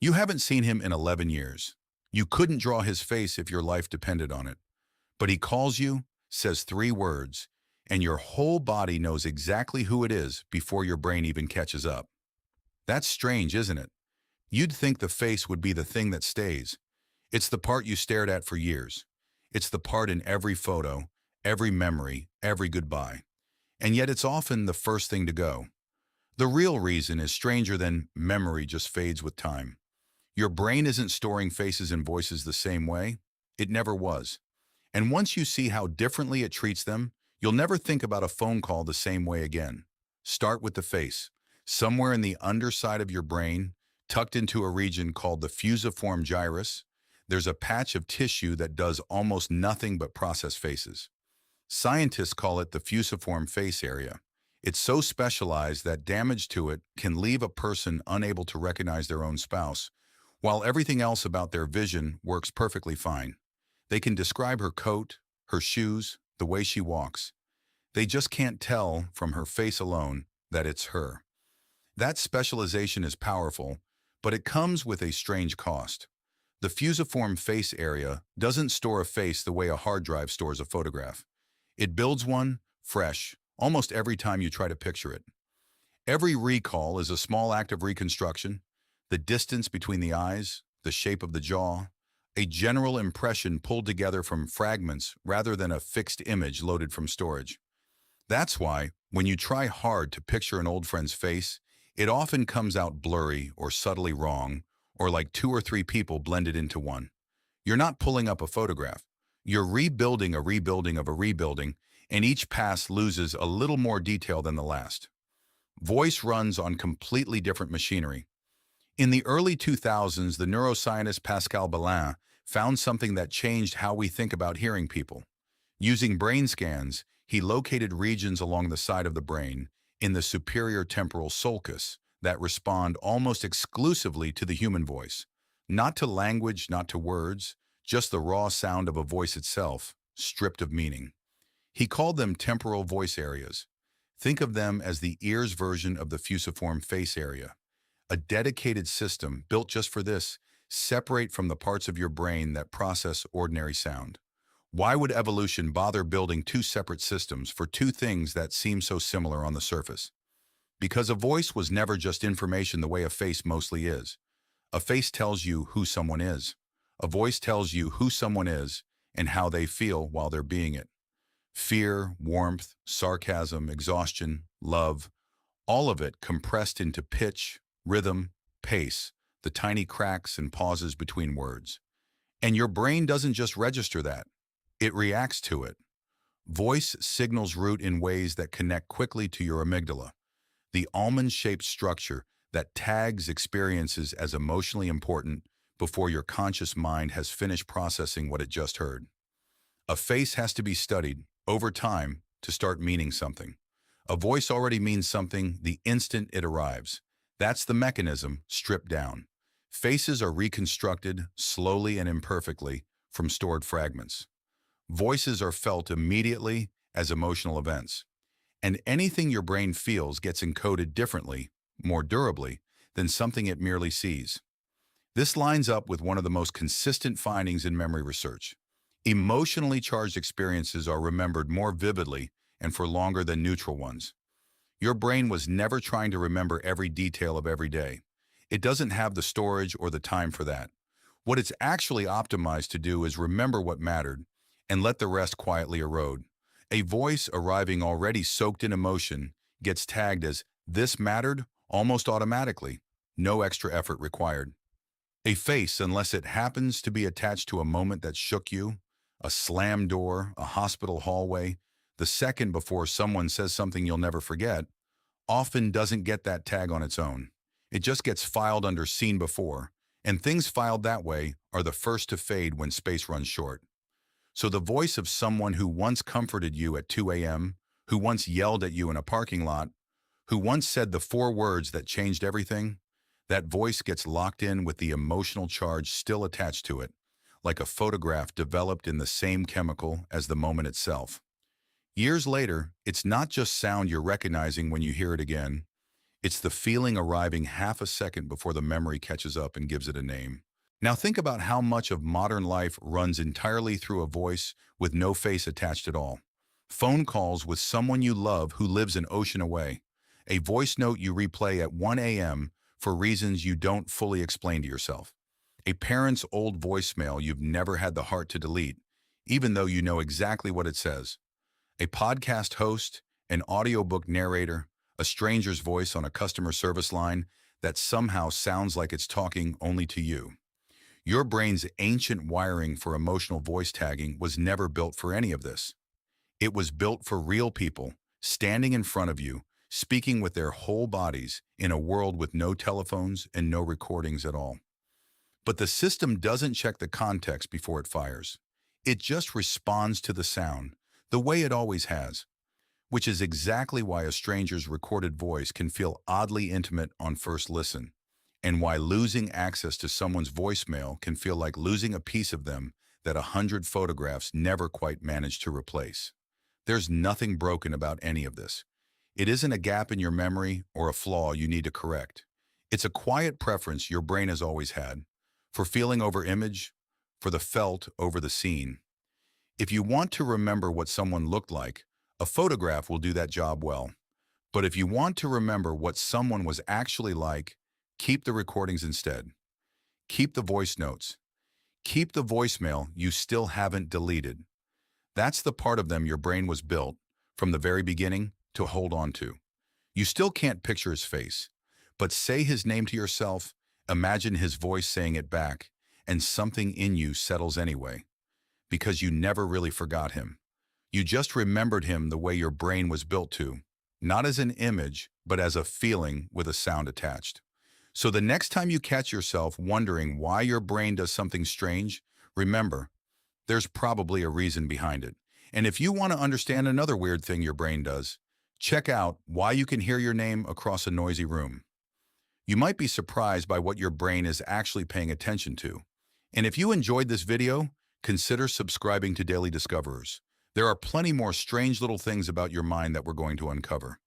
You haven't seen him in 11 years. You couldn't draw his face if your life depended on it. But he calls you, says three words, and your whole body knows exactly who it is before your brain even catches up. That's strange, isn't it? You'd think the face would be the thing that stays. It's the part you stared at for years. It's the part in every photo, every memory, every goodbye. And yet it's often the first thing to go. The real reason is stranger than memory just fades with time. Your brain isn't storing faces and voices the same way. It never was. And once you see how differently it treats them, you'll never think about a phone call the same way again. Start with the face. Somewhere in the underside of your brain, tucked into a region called the fusiform gyrus, there's a patch of tissue that does almost nothing but process faces. Scientists call it the fusiform face area. It's so specialized that damage to it can leave a person unable to recognize their own spouse, while everything else about their vision works perfectly fine. They can describe her coat, her shoes, the way she walks. They just can't tell from her face alone that it's her. That specialization is powerful, but it comes with a strange cost. The fusiform face area doesn't store a face the way a hard drive stores a photograph. It builds one, fresh, almost every time you try to picture it. Every recall is a small act of reconstruction, the distance between the eyes, the shape of the jaw, a general impression pulled together from fragments rather than a fixed image loaded from storage. That's why, when you try hard to picture an old friend's face, it often comes out blurry or subtly wrong, or like two or three people blended into one. You're not pulling up a photograph. You're rebuilding a rebuilding of a rebuilding, and each pass loses a little more detail than the last. Voice runs on completely different machinery. In the early 2000s, the neuroscientist Pascal Belin found something that changed how we think about hearing people. Using brain scans, he located regions along the side of the brain, in the superior temporal sulcus, that respond almost exclusively to the human voice. Not to language, not to words, just the raw sound of a voice itself, stripped of meaning. He called them temporal voice areas. Think of them as the ear's version of the fusiform face area. A dedicated system built just for this, separate from the parts of your brain that process ordinary sound. Why would evolution bother building two separate systems for two things that seem so similar on the surface? Because a voice was never just information the way a face mostly is. A face tells you who someone is. A voice tells you who someone is and how they feel while they're being it. Fear, warmth, sarcasm, exhaustion, love, all of it compressed into pitch, rhythm, pace, the tiny cracks and pauses between words. And your brain doesn't just register that, it reacts to it. Voice signals route in ways that connect quickly to your amygdala, the almond-shaped structure that tags experiences as emotionally important before your conscious mind has finished processing what it just heard. A face has to be studied over time to start meaning something. A voice already means something the instant it arrives. That's the mechanism stripped down. Faces are reconstructed slowly and imperfectly from stored fragments. Voices are felt immediately as emotional events. And anything your brain feels gets encoded differently, more durably, than something it merely sees. This lines up with one of the most consistent findings in memory research. Emotionally charged experiences are remembered more vividly and for longer than neutral ones. Your brain was never trying to remember every detail of every day. It doesn't have the storage or the time for that. What it's actually optimized to do is remember what mattered and let the rest quietly erode. A voice arriving already soaked in emotion gets tagged as "this mattered" almost automatically, no extra effort required. A face, unless it happens to be attached to a moment that shook you, a slammed door, a hospital hallway, the second before someone says something you'll never forget, often doesn't get that tag on its own. It just gets filed under "seen before," and things filed that way are the first to fade when space runs short. So the voice of someone who once comforted you at 2 a.m., who once yelled at you in a parking lot, who once said the four words that changed everything, that voice gets locked in with the emotional charge still attached to it, like a photograph developed in the same chemical as the moment itself. Years later, it's not just sound you're recognizing when you hear it again. It's the feeling arriving half a second before the memory catches up and gives it a name. Now think about how much of modern life runs entirely through a voice with no face attached at all. Phone calls with someone you love who lives an ocean away. A voice note you replay at 1 a.m. for reasons you don't fully explain to yourself. A parent's old voicemail you've never had the heart to delete, even though you know exactly what it says. A podcast host, an audiobook narrator, a stranger's voice on a customer service line that somehow sounds like it's talking only to you. Your brain's ancient wiring for emotional voice tagging was never built for any of this. It was built for real people, standing in front of you, speaking with their whole bodies in a world with no telephones and no recordings at all. But the system doesn't check the context before it fires. It just responds to the sound, the way it always has, which is exactly why a stranger's recorded voice can feel oddly intimate on first listen, and why losing access to someone's voicemail can feel like losing a piece of them that 100 photographs never quite managed to replace. There's nothing broken about any of this. It isn't a gap in your memory or a flaw you need to correct. It's a quiet preference your brain has always had, for feeling over image, for the felt over the seen. If you want to remember what someone looked like, a photograph will do that job well. But if you want to remember what someone was actually like, keep the recordings instead. Keep the voice notes. Keep the voicemail you still haven't deleted. That's the part of them your brain was built, from the very beginning, to hold on to. You still can't picture his face, but say his name to yourself, imagine his voice saying it back, and something in you settles anyway, because you never really forgot him. You just remembered him the way your brain was built to, not as an image, but as a feeling with a sound attached. So the next time you catch yourself wondering why your brain does something strange, remember, there's probably a reason behind it. And if you want to understand another weird thing your brain does, check out why you can hear your name across a noisy room. You might be surprised by what your brain is actually paying attention to. And if you enjoyed this video, consider subscribing to Daily Discoverers. There are plenty more strange little things about your mind that we're going to uncover.